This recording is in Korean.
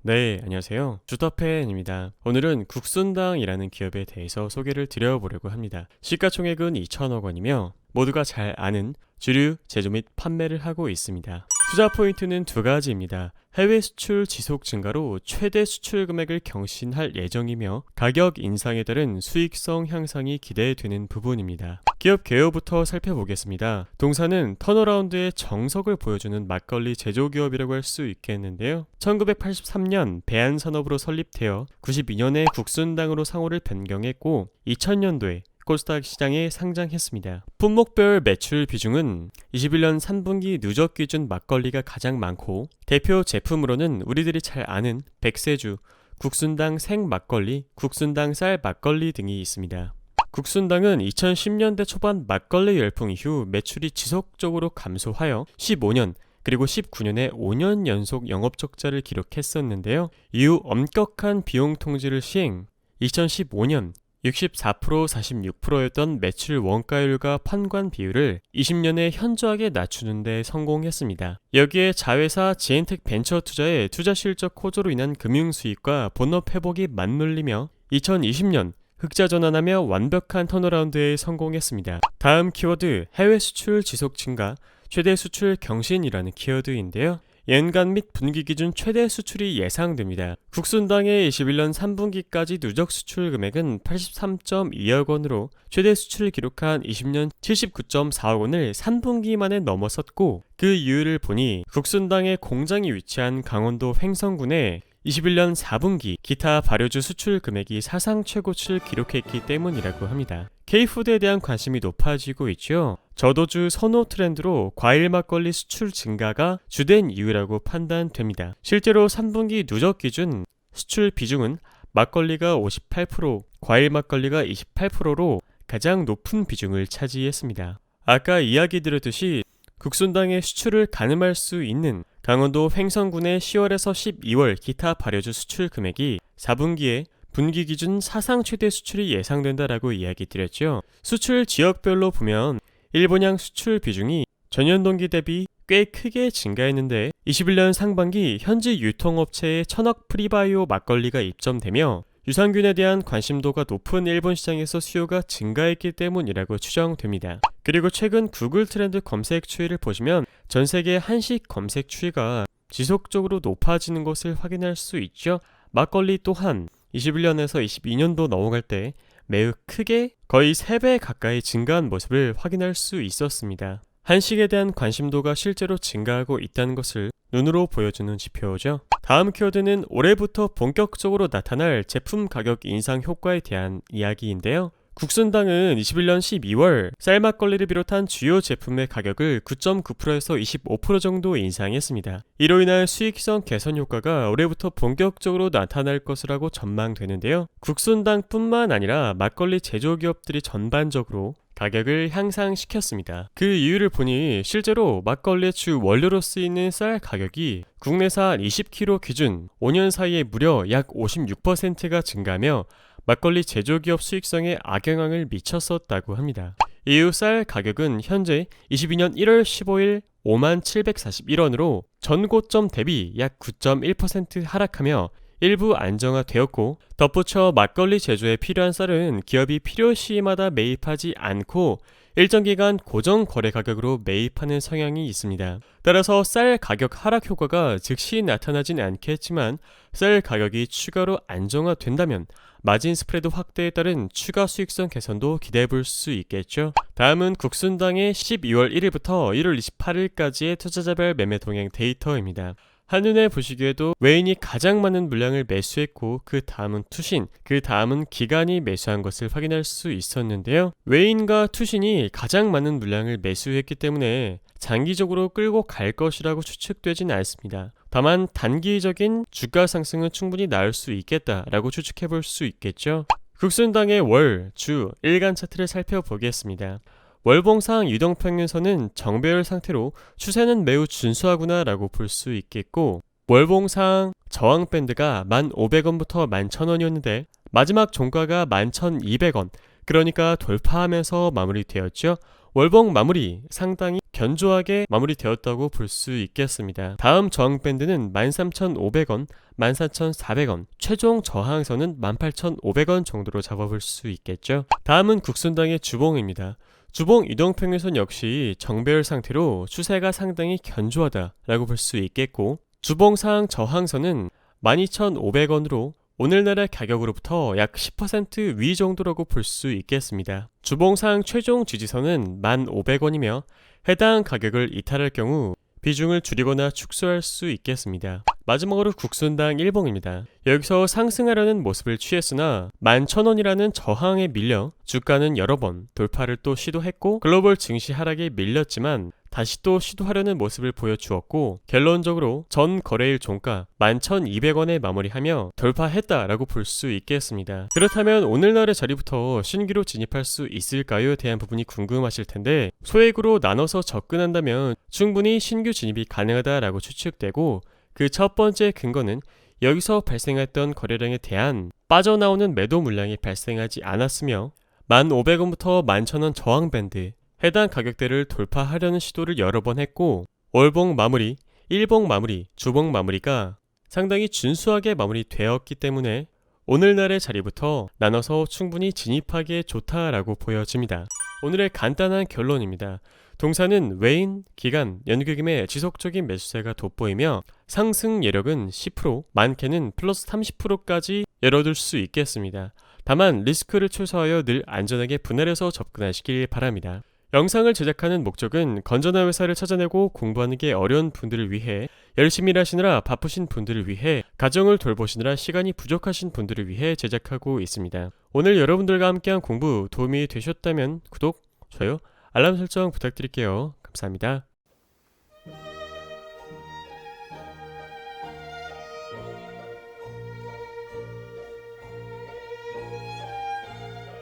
네, 안녕하세요. 주터팬입니다. 오늘은 국순당이라는 기업에 대해서 소개를 드려보려고 합니다. 시가총액은 2천억 원이며 모두가 잘 아는 주류 제조 및 판매를 하고 있습니다. 투자 포인트는 두 가지입니다. 해외 수출 지속 증가로 최대 수출 금액을 경신할 예정이며 가격 인상에 따른 수익성 향상이 기대되는 부분입니다. 기업 개요부터 살펴보겠습니다. 동사는 턴어라운드의 정석을 보여주는 막걸리 제조기업이라고 할 수 있겠는데요. 1983년 배안산업으로 설립되어 92년에 국순당으로 상호를 변경했고 2000년도에 코스닥 시장에 상장했습니다. 품목별 매출 비중은 21년 3분기 누적 기준 막걸리가 가장 많고 대표 제품으로는 우리들이 잘 아는 백세주, 국순당 생막걸리, 국순당 쌀 막걸리 등이 있습니다. 국순당은 2010년대 초반 막걸리 열풍 이후 매출이 지속적으로 감소하여 15년 그리고 19년에 5년 연속 영업적자를 기록했었는데요. 이후 엄격한 비용 통제를 시행, 2015년 64% 46%였던 매출 원가율과 판관 비율을 20년에 현저하게 낮추는 데 성공했습니다. 여기에 자회사 지엔텍 벤처 투자의 투자 실적 호조로 인한 금융 수익과 본업 회복이 맞물리며 2020년 흑자 전환하며 완벽한 턴어라운드에 성공했습니다. 다음 키워드 해외 수출 지속 증가, 최대 수출 경신이라는 키워드인데요. 연간 및 분기 기준 최대 수출이 예상됩니다. 국순당의 21년 3분기까지 누적 수출 금액은 83.2억 원으로 최대 수출을 기록한 20년 79.4억 원을 3분기 만에 넘어섰고 그 이유를 보니 국순당의 공장이 위치한 강원도 횡성군에 21년 4분기 기타 발효주 수출 금액이 사상 최고치를 기록했기 때문이라고 합니다. K푸드에 대한 관심이 높아지고 있죠. 저도주 선호 트렌드로 과일 막걸리 수출 증가가 주된 이유라고 판단됩니다. 실제로 3분기 누적 기준 수출 비중은 막걸리가 58%, 과일 막걸리가 28%로 가장 높은 비중을 차지했습니다. 아까 이야기 드렸듯이 국순당의 수출을 가늠할 수 있는 강원도 횡성군의 10월에서 12월 기타 발효주 수출 금액이 4분기에 분기 기준 사상 최대 수출이 예상된다라고 이야기 드렸죠. 수출 지역별로 보면 일본향 수출 비중이 전년 동기 대비 꽤 크게 증가했는데 21년 상반기 현지 유통업체에 1000억 프리바이오 막걸리가 입점되며 유산균에 대한 관심도가 높은 일본 시장에서 수요가 증가했기 때문이라고 추정됩니다. 그리고 최근 구글 트렌드 검색 추이를 보시면 전 세계 한식 검색 추이가 지속적으로 높아지는 것을 확인할 수 있죠. 막걸리 또한 21년에서 22년도 넘어갈 때 매우 크게 거의 3배 가까이 증가한 모습을 확인할 수 있었습니다. 한식에 대한 관심도가 실제로 증가하고 있다는 것을 눈으로 보여주는 지표죠. 다음 키워드는 올해부터 본격적으로 나타날 제품 가격 인상 효과에 대한 이야기인데요. 국순당은 21년 12월 쌀막걸리를 비롯한 주요 제품의 가격을 9.9%에서 25% 정도 인상했습니다. 이로 인한 수익성 개선 효과가 올해부터 본격적으로 나타날 것이라고 전망되는데요. 국순당뿐만 아니라 막걸리 제조기업들이 전반적으로 가격을 향상시켰습니다. 그 이유를 보니 실제로 막걸리의 주 원료로 쓰이는 쌀 가격이 국내산 20kg 기준 5년 사이에 무려 약 56%가 증가하며 막걸리 제조기업 수익성에 악영향을 미쳤었다고 합니다. 이후 쌀 가격은 현재 22년 1월 15일 5741원으로 전고점 대비 약 9.1% 하락하며 일부 안정화되었고 덧붙여 막걸리 제조에 필요한 쌀은 기업이 필요시마다 매입하지 않고 일정 기간 고정 거래 가격으로 매입하는 성향이 있습니다. 따라서 쌀 가격 하락 효과가 즉시 나타나진 않겠지만 쌀 가격이 추가로 안정화된다면 마진 스프레드 확대에 따른 추가 수익성 개선도 기대해볼 수 있겠죠. 다음은 국순당의 12월 1일부터 1월 28일까지의 투자자별 매매 동행 데이터입니다. 한눈에 보시기에도 외인이 가장 많은 물량을 매수했고 그 다음은 투신, 그 다음은 기관이 매수한 것을 확인할 수 있었는데요. 외인과 투신이 가장 많은 물량을 매수했기 때문에 장기적으로 끌고 갈 것이라고 추측되진 않습니다. 다만 단기적인 주가 상승은 충분히 나올 수 있겠다라고 추측해 볼 수 있겠죠. 국순당의 월, 주, 일간 차트를 살펴보겠습니다. 월봉상 유동평균선은 정배열 상태로 추세는 매우 준수하구나 라고 볼 수 있겠고 월봉상 저항밴드가 1,500원부터 11,000원이었는데 마지막 종가가 11,200원 그러니까 돌파하면서 마무리되었죠. 월봉 마무리 상당히 견조하게 마무리되었다고 볼 수 있겠습니다. 다음 저항 밴드는 13,500원, 14,400원, 최종 저항선은 18,500원 정도로 잡아볼 수 있겠죠. 다음은 국순당의 주봉입니다. 주봉 이동평균선 역시 정배열 상태로 추세가 상당히 견조하다라고 볼 수 있겠고, 주봉상 저항선은 12,500원으로 오늘날의 가격으로부터 약 10% 위 정도라고 볼 수 있겠습니다. 주봉상 최종 지지선은 1,500원이며 해당 가격을 이탈할 경우 비중을 줄이거나 축소할 수 있겠습니다. 마지막으로 국순당 일봉입니다. 여기서 상승하려는 모습을 취했으나 11,000원이라는 저항에 밀려 주가는 여러 번 돌파를 또 시도했고 글로벌 증시 하락에 밀렸지만 다시 또 시도하려는 모습을 보여주었고, 결론적으로 전 거래일 종가 11,200원에 마무리하며 돌파했다라고 볼 수 있겠습니다. 그렇다면 오늘날의 자리부터 신규로 진입할 수 있을까요?에 대한 부분이 궁금하실 텐데, 소액으로 나눠서 접근한다면 충분히 신규 진입이 가능하다라고 추측되고, 그 첫 번째 근거는 여기서 발생했던 거래량에 대한 빠져나오는 매도 물량이 발생하지 않았으며 1,500원부터 11,000원 저항 밴드 해당 가격대를 돌파하려는 시도를 여러 번 했고, 월봉 마무리, 일봉 마무리, 주봉 마무리가 상당히 준수하게 마무리되었기 때문에 오늘날의 자리부터 나눠서 충분히 진입하기에 좋다라고 보여집니다. 오늘의 간단한 결론입니다. 동사는 외인, 기간, 연기금의 지속적인 매수세가 돋보이며 상승 여력은 10%, 많게는 플러스 30%까지 열어둘 수 있겠습니다. 다만 리스크를 최소화하여 늘 안전하게 분할해서 접근하시길 바랍니다. 영상을 제작하는 목적은 건전한 회사를 찾아내고 공부하는 게 어려운 분들을 위해, 열심히 일하시느라 바쁘신 분들을 위해, 가정을 돌보시느라 시간이 부족하신 분들을 위해 제작하고 있습니다. 오늘 여러분들과 함께한 공부 도움이 되셨다면 구독, 좋아요, 알람 설정 부탁드릴게요. 감사합니다.